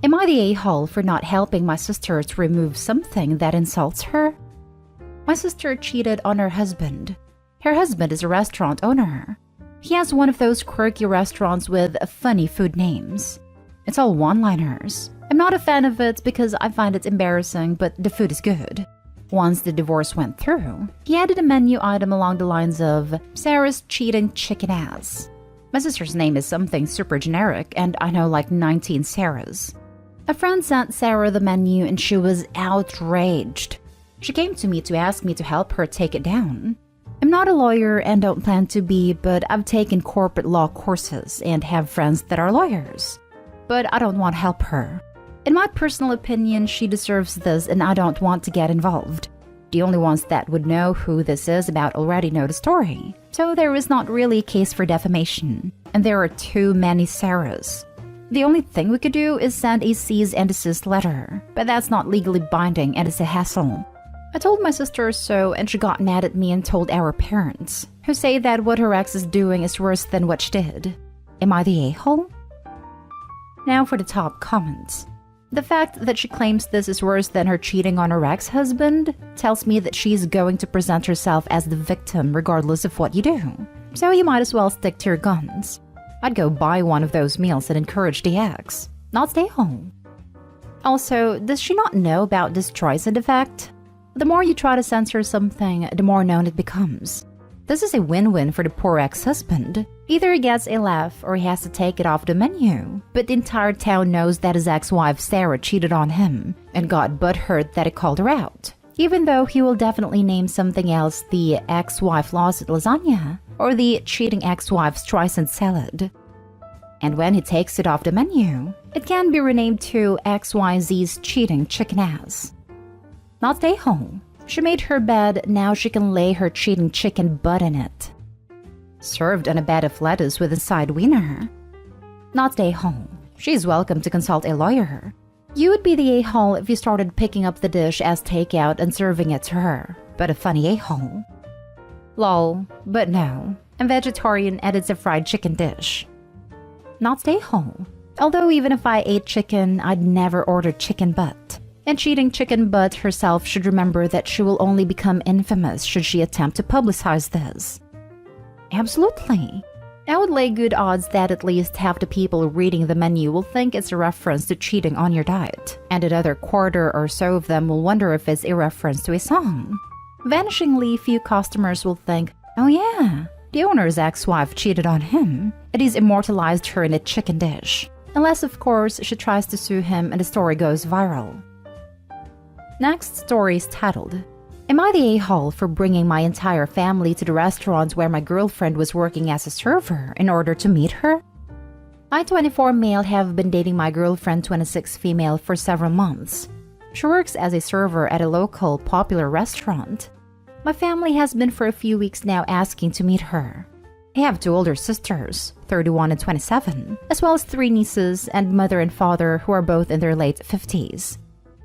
Am I the a-hole for not helping my sister to remove something that insults her? My sister cheated on her husband. Her husband is a restaurant owner. He has one of those quirky restaurants with funny food names. It's all one-liners. I'm not a fan of it because I find it embarrassing, but the food is good. Once the divorce went through, he added a menu item along the lines of Sarah's cheating chicken ass. My sister's name is something super generic, and I know like 19 Sarahs. A friend sent Sarah the menu and she was outraged. She came to me to ask me to help her take it down. I'm not a lawyer and don't plan to be, but I've taken corporate law courses and have friends that are lawyers. But I don't want to help her. In my personal opinion, she deserves this and I don't want to get involved. The only ones that would know who this is about already know the story. So there is not really a case for defamation. And there are too many Sarahs. The only thing we could do is send a cease and desist letter. But that's not legally binding and it's a hassle. I told my sister so and she got mad at me and told our parents, who say that what her ex is doing is worse than what she did. Am I the a-hole? Now for the top comments. The fact that she claims this is worse than her cheating on her ex-husband tells me that she's going to present herself as the victim regardless of what you do. So you might as well stick to your guns. I'd go buy one of those meals and encourage the ex, not stay home. Also, does she not know about this Streisand effect? The more you try to censor something, the more known it becomes. This is a win-win for the poor ex-husband. Either he gets a laugh or he has to take it off the menu. But the entire town knows that his ex-wife Sarah cheated on him and got butthurt that he called her out. Even though he will definitely name something else the ex-wife lost lasagna or the cheating ex-wife Streisand salad. And when he takes it off the menu, it can be renamed to XYZ's cheating chicken ass. Not stay home. She made her bed, now she can lay her cheating chicken butt in it. Served on a bed of lettuce with a side wiener. Not stay home. She's welcome to consult a lawyer. You would be the a-hole if you started picking up the dish as takeout and serving it to her, but a funny a-hole. Lol, but no. I'm vegetarian and it's a fried chicken dish. Not stay home. Although even if I ate chicken, I'd never order chicken butt. And cheating chicken butt herself should remember that she will only become infamous should she attempt to publicize this. Absolutely. I would lay good odds that at least half the people reading the menu will think it's a reference to cheating on your diet, and another quarter or so of them will wonder if it's a reference to a song. Vanishingly few customers will think, oh yeah, the owner's ex-wife cheated on him, and he's immortalized her in a chicken dish. Unless, of course, she tries to sue him and the story goes viral. Next story is titled, Am I the a-hole for bringing my entire family to the restaurant where my girlfriend was working as a server in order to meet her? I, 24 male, have been dating my girlfriend, 26 female, for several months. She works as a server at a local popular restaurant. My family has been for a few weeks now asking to meet her. I have 2 older sisters, 31 and 27, as well as 3 nieces and mother and father who are both in their late 50s.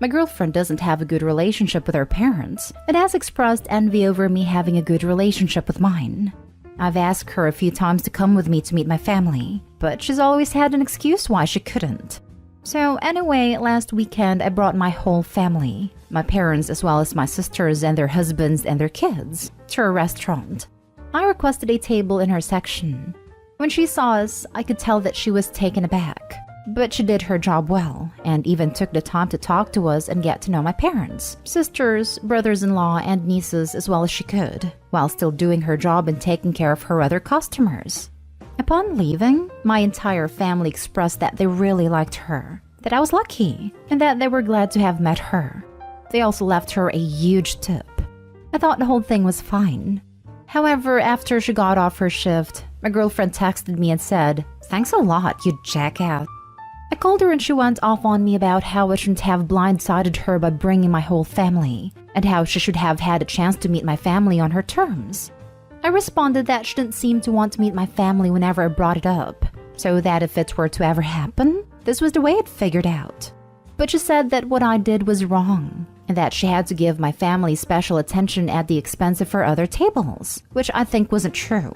My girlfriend doesn't have a good relationship with her parents and has expressed envy over me having a good relationship with mine. I've asked her a few times to come with me to meet my family, but she's always had an excuse why she couldn't. So anyway, last weekend I brought my whole family, my parents as well as my sisters and their husbands and their kids, to her restaurant. I requested a table in her section. When she saw us, I could tell that she was taken aback. But she did her job well, and even took the time to talk to us and get to know my parents, sisters, brothers-in-law, and nieces as well as she could, while still doing her job and taking care of her other customers. Upon leaving, my entire family expressed that they really liked her, that I was lucky, and that they were glad to have met her. They also left her a huge tip. I thought the whole thing was fine. However, after she got off her shift, my girlfriend texted me and said, "Thanks a lot, you jackass." I called her and she went off on me about how I shouldn't have blindsided her by bringing my whole family, and how she should have had a chance to meet my family on her terms. I responded that she didn't seem to want to meet my family whenever I brought it up, so that if it were to ever happen, this was the way it figured out. But she said that what I did was wrong, and that she had to give my family special attention at the expense of her other tables, which I think wasn't true.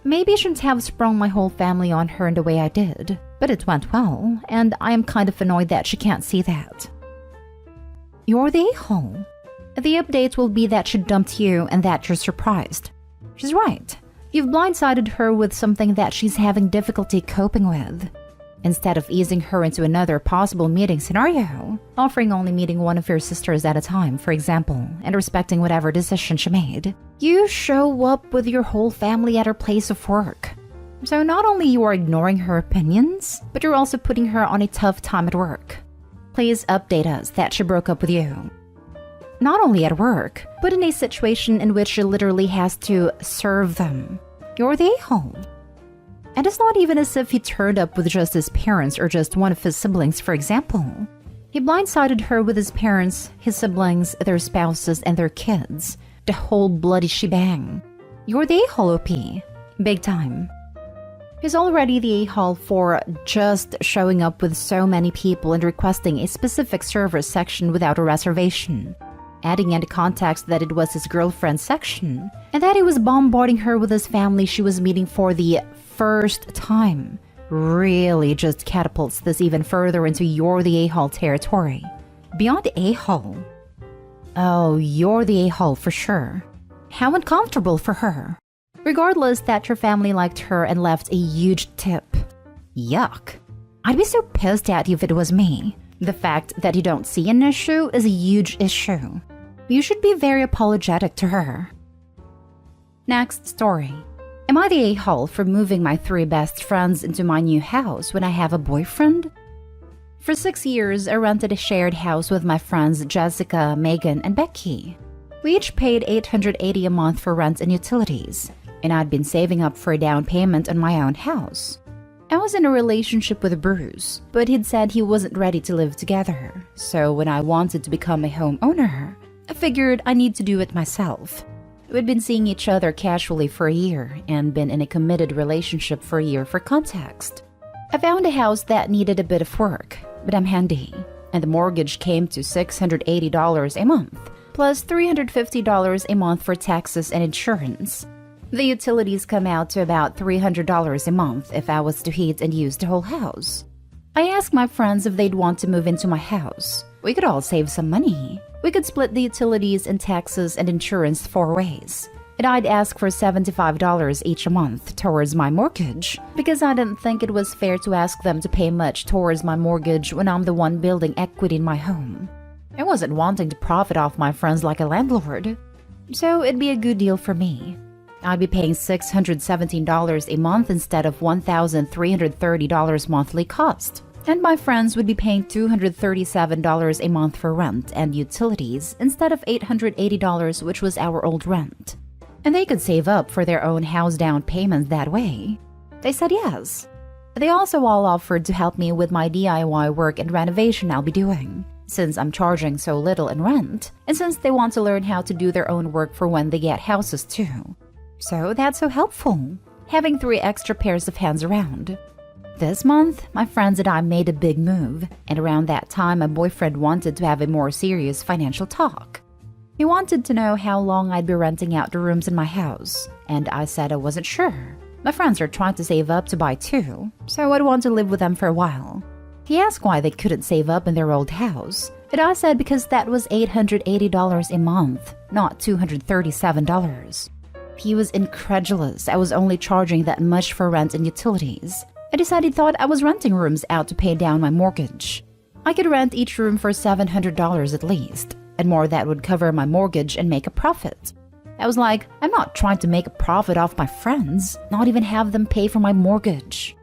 Maybe I shouldn't have sprung my whole family on her in the way I did. But it went well, and I am kind of annoyed that she can't see that. You're the a-hole. The update will be that she dumped you and that you're surprised. She's right. You've blindsided her with something that she's having difficulty coping with. Instead of easing her into another possible meeting scenario, offering only meeting one of your sisters at a time, for example, and respecting whatever decision she made, you show up with your whole family at her place of work. So not only you are ignoring her opinions, but you're also putting her on a tough time at work. Please update us that she broke up with you. Not only at work, but in a situation in which she literally has to serve them. You're the a-hole. And it's not even as if he turned up with just his parents or just one of his siblings, for example. He blindsided her with his parents, his siblings, their spouses, and their kids. The whole bloody shebang. You're the a-hole, OP. Big time. He's already the a-hole for just showing up with so many people and requesting a specific server section without a reservation. Adding into context that it was his girlfriend's section, and that he was bombarding her with his family she was meeting for the first time, really just catapults this even further into you're the a-hole territory. Beyond a-hole. Oh, you're the a-hole for sure. How uncomfortable for her. Regardless that your family liked her and left a huge tip. Yuck. I'd be so pissed at you if it was me. The fact that you don't see an issue is a huge issue. You should be very apologetic to her. Next story. Am I the a-hole for moving my 3 best friends into my new house when I have a boyfriend? For 6 years, I rented a shared house with my friends Jessica, Megan, and Becky. We each paid $880 a month for rent and utilities, and I'd been saving up for a down payment on my own house. I was in a relationship with Bruce, but he'd said he wasn't ready to live together. So when I wanted to become a homeowner, I figured I need to do it myself. We'd been seeing each other casually for a year and been in a committed relationship for a year for context. I found a house that needed a bit of work, but I'm handy, and the mortgage came to $680 a month, plus $350 a month for taxes and insurance. The utilities come out to about $300 a month if I was to heat and use the whole house. I asked my friends if they'd want to move into my house. We could all save some money. We could split the utilities and taxes and insurance 4 ways. And I'd ask for $75 each a month towards my mortgage because I didn't think it was fair to ask them to pay much towards my mortgage when I'm the one building equity in my home. I wasn't wanting to profit off my friends like a landlord. So it'd be a good deal for me. I'd be paying $617 a month instead of $1,330 monthly cost. And my friends would be paying $237 a month for rent and utilities instead of $880, which was our old rent. And they could save up for their own house down payments that way. They said yes. They also all offered to help me with my DIY work and renovation I'll be doing, since I'm charging so little in rent, and since they want to learn how to do their own work for when they get houses too. So that's so helpful, having 3 extra pairs of hands around. This month, my friends and I made a big move, and around that time my boyfriend wanted to have a more serious financial talk. He wanted to know how long I'd be renting out the rooms in my house, and I said I wasn't sure. My friends are trying to save up to buy too, so I'd want to live with them for a while. He asked why they couldn't save up in their old house, and I said because that was $880 a month, not $237. He was incredulous I was only charging that much for rent and utilities. I decided he thought I was renting rooms out to pay down my mortgage. I could rent each room for $700 at least, and more that would cover my mortgage and make a profit. I was like, I'm not trying to make a profit off my friends, not even have them pay for my mortgage.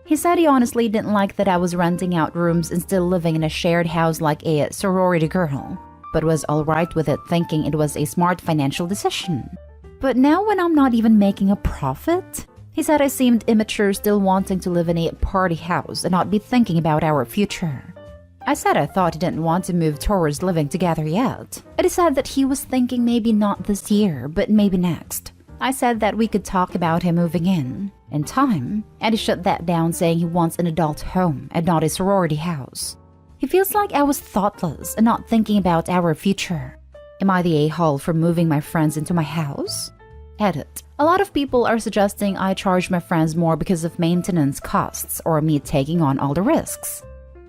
He said he honestly didn't like that I was renting out rooms and still living in a shared house like a sorority girl, but was alright with it, thinking it was a smart financial decision. But now when I'm not even making a profit, he said I seemed immature still wanting to live in a party house and not be thinking about our future. I said I thought he didn't want to move towards living together yet. I said that he was thinking maybe not this year, but maybe next. I said that we could talk about him moving in time, and he shut that down saying he wants an adult home and not a sorority house. He feels like I was thoughtless and not thinking about our future. Am I the a-hole for moving my friends into my house? Edit. A lot of people are suggesting I charge my friends more because of maintenance costs or me taking on all the risks.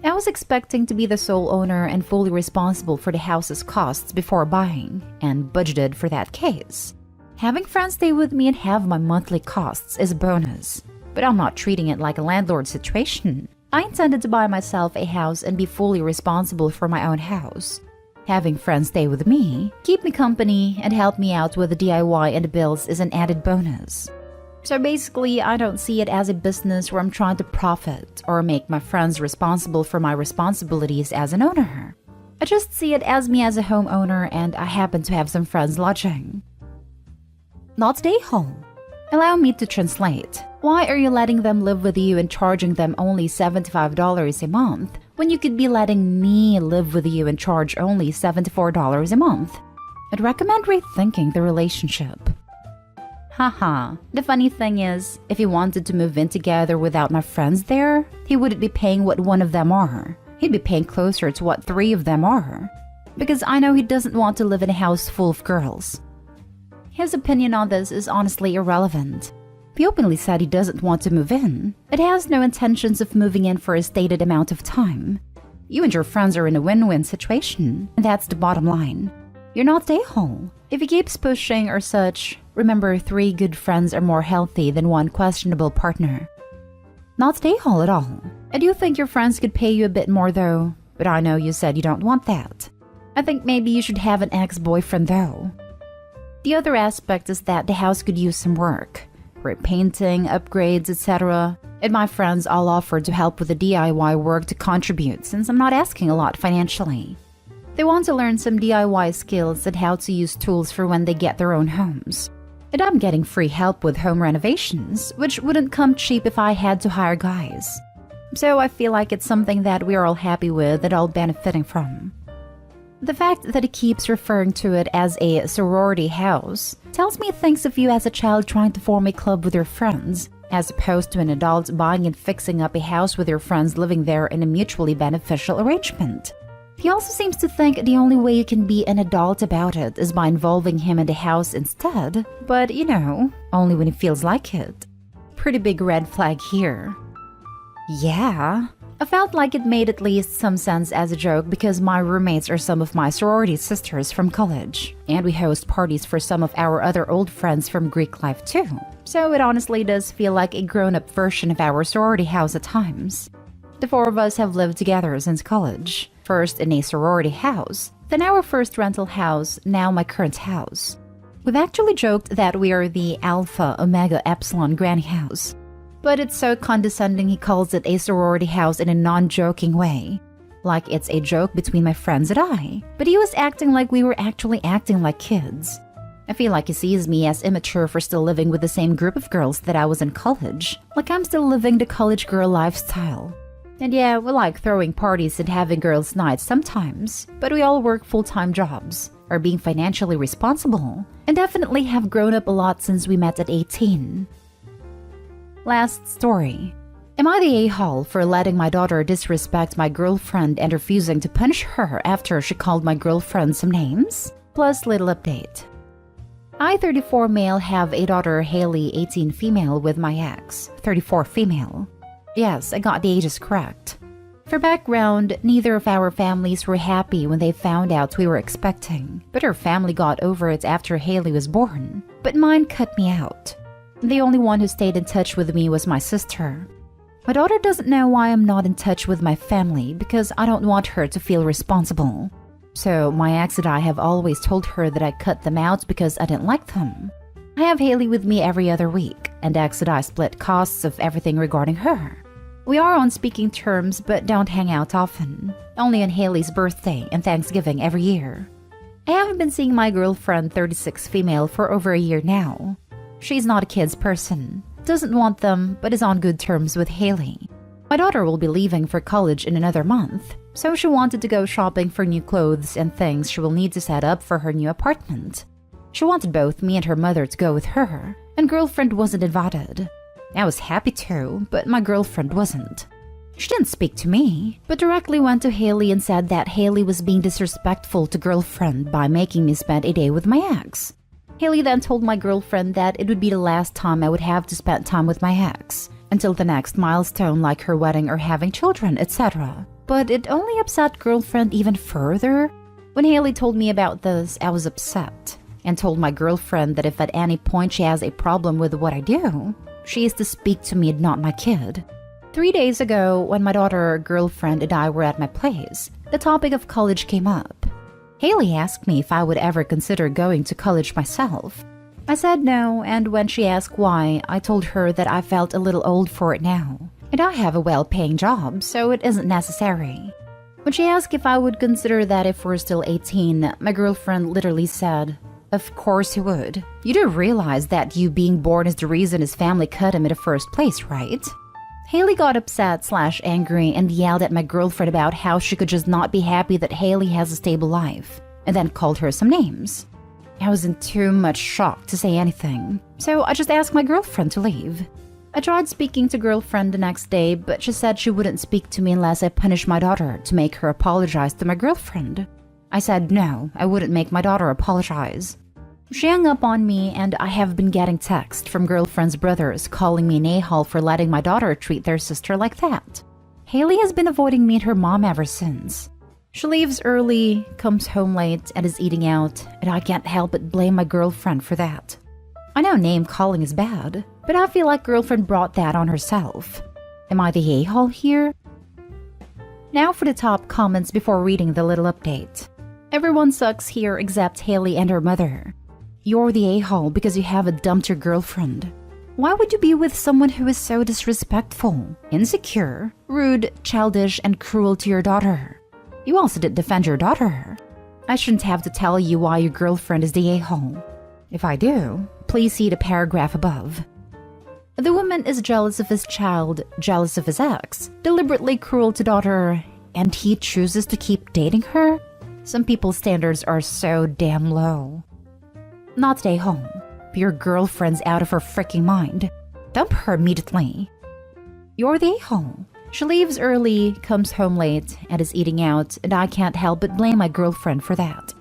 I was expecting to be the sole owner and fully responsible for the house's costs before buying, and budgeted for that case. Having friends stay with me and have my monthly costs is a bonus, but I'm not treating it like a landlord situation. I intended to buy myself a house and be fully responsible for my own house. Having friends stay with me, keep me company, and help me out with the DIY and the bills is an added bonus. So basically, I don't see it as a business where I'm trying to profit or make my friends responsible for my responsibilities as an owner. I just see it as me as a homeowner, and I happen to have some friends lodging. Not stay home. Allow me to translate. Why are you letting them live with you and charging them only $75 a month when you could be letting me live with you and charge only $74 a month? I'd recommend rethinking the relationship. Haha, the funny thing is, if he wanted to move in together without my friends there, he wouldn't be paying what one of them are. He'd be paying closer to what three of them are. Because I know he doesn't want to live in a house full of girls. His opinion on this is honestly irrelevant. He openly said he doesn't want to move in, but has no intentions of moving in for a stated amount of time. You and your friends are in a win-win situation, and that's the bottom line. You're not a-hole. If he keeps pushing or such, remember 3 good friends are more healthy than 1 questionable partner. Not a-hole at all. I do think your friends could pay you a bit more though, but I know you said you don't want that. I think maybe you should have an ex-boyfriend though. The other aspect is that the house could use some work. Repainting, upgrades, etc. And my friends all offered to help with the DIY work to contribute since I'm not asking a lot financially. They want to learn some DIY skills and how to use tools for when they get their own homes. And I'm getting free help with home renovations, which wouldn't come cheap if I had to hire guys. So I feel like it's something that we're all happy with and all benefiting from. The fact that he keeps referring to it as a sorority house tells me it thinks of you as a child trying to form a club with your friends, as opposed to an adult buying and fixing up a house with your friends living there in a mutually beneficial arrangement. He also seems to think the only way you can be an adult about it is by involving him in the house instead, but you know, only when he feels like it. Pretty big red flag here. Yeah. I felt like it made at least some sense as a joke because my roommates are some of my sorority sisters from college, and we host parties for some of our other old friends from Greek life too. So it honestly does feel like a grown-up version of our sorority house at times. The 4 of us have lived together since college, first in a sorority house, then our first rental house, now my current house. We've actually joked that we are the Alpha Omega Epsilon granny house. But it's so condescending he calls it a sorority house in a non-joking way. Like it's a joke between my friends and I. But he was acting like we were actually acting like kids. I feel like he sees me as immature for still living with the same group of girls that I was in college. Like I'm still living the college girl lifestyle. And yeah, we like throwing parties and having girls' nights sometimes. But we all work full-time jobs, are being financially responsible, and definitely have grown up a lot since we met at 18. Last story. Am I the a-hole for letting my daughter disrespect my girlfriend and refusing to punish her after she called my girlfriend some names? Plus little update. I, 34 male, have a daughter, Haley, 18 female, with my ex, 34 female. Yes, I got the ages correct. For background, neither of our families were happy when they found out we were expecting, but her family got over it after Haley was born, but mine cut me out. The only one who stayed in touch with me was my sister. My daughter doesn't know why I'm not in touch with my family because I don't want her to feel responsible. So my ex and I have always told her that I cut them out because I didn't like them. I have Haley with me every other week, and ex and I split costs of everything regarding her. We are on speaking terms but don't hang out often, only on Haley's birthday and Thanksgiving every year. I haven't been seeing my girlfriend, 36 female, for over a year now. She's not a kids person, doesn't want them, but is on good terms with Haley. My daughter will be leaving for college in another month, so she wanted to go shopping for new clothes and things she will need to set up for her new apartment. She wanted both me and her mother to go with her, and girlfriend wasn't invited. I was happy to, but my girlfriend wasn't. She didn't speak to me, but directly went to Haley and said that Haley was being disrespectful to girlfriend by making me spend a day with my ex. Haley then told my girlfriend that it would be the last time I would have to spend time with my ex, until the next milestone like her wedding or having children, etc. But it only upset girlfriend even further. When Haley told me about this, I was upset and told my girlfriend that if at any point she has a problem with what I do, she is to speak to me and not my kid. 3 days ago, when my daughter, girlfriend, and I were at my place, the topic of college came up. Haley asked me if I would ever consider going to college myself. I said no, and when she asked why, I told her that I felt a little old for it now, and I have a well-paying job, so it isn't necessary. When she asked if I would consider that if we're still 18, my girlfriend literally said, "Of course he would. You do realize that you being born is the reason his family cut him in the first place, right?" Haley got upset/angry and yelled at my girlfriend about how she could just not be happy that Haley has a stable life, and then called her some names. I was in too much shock to say anything, so I just asked my girlfriend to leave. I tried speaking to girlfriend the next day, but she said she wouldn't speak to me unless I punished my daughter to make her apologize to my girlfriend. I said no, I wouldn't make my daughter apologize. She hung up on me, and I have been getting texts from girlfriend's brothers calling me an a-hole for letting my daughter treat their sister like that. Haley has been avoiding me and her mom ever since. She leaves early, comes home late, and is eating out, and I can't help but blame my girlfriend for that. I know name-calling is bad, but I feel like girlfriend brought that on herself. Am I the a-hole here? Now for the top comments before reading the little update. Everyone sucks here except Haley and her mother. You're the a-hole because you haven't dumped your girlfriend. Why would you be with someone who is so disrespectful, insecure, rude, childish, and cruel to your daughter? You also did defend your daughter. I shouldn't have to tell you why your girlfriend is the a-hole. If I do, please see the paragraph above. The woman is jealous of his child, jealous of his ex, deliberately cruel to daughter, and he chooses to keep dating her? Some people's standards are so damn low. Not stay home. Your girlfriend's out of her freaking mind. Dump her immediately. You're the a-hole. She leaves early, comes home late, and is eating out, and I can't help but blame my girlfriend for that.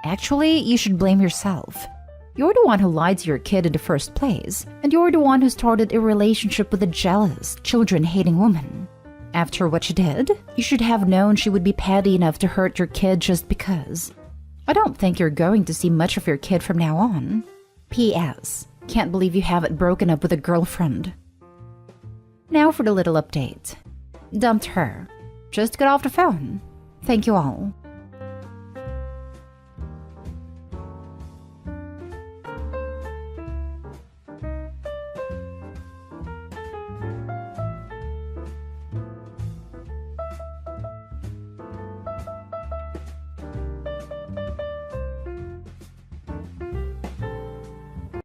Actually, you should blame yourself. You're the one who lied to your kid in the first place, and you're the one who started a relationship with a jealous, children-hating woman. After what she did, you should have known she would be petty enough to hurt your kid just because. I don't think you're going to see much of your kid from now on. P.S. Can't believe you haven't broken up with a girlfriend. Now for the little update. Dumped her. Just got off the phone. Thank you all.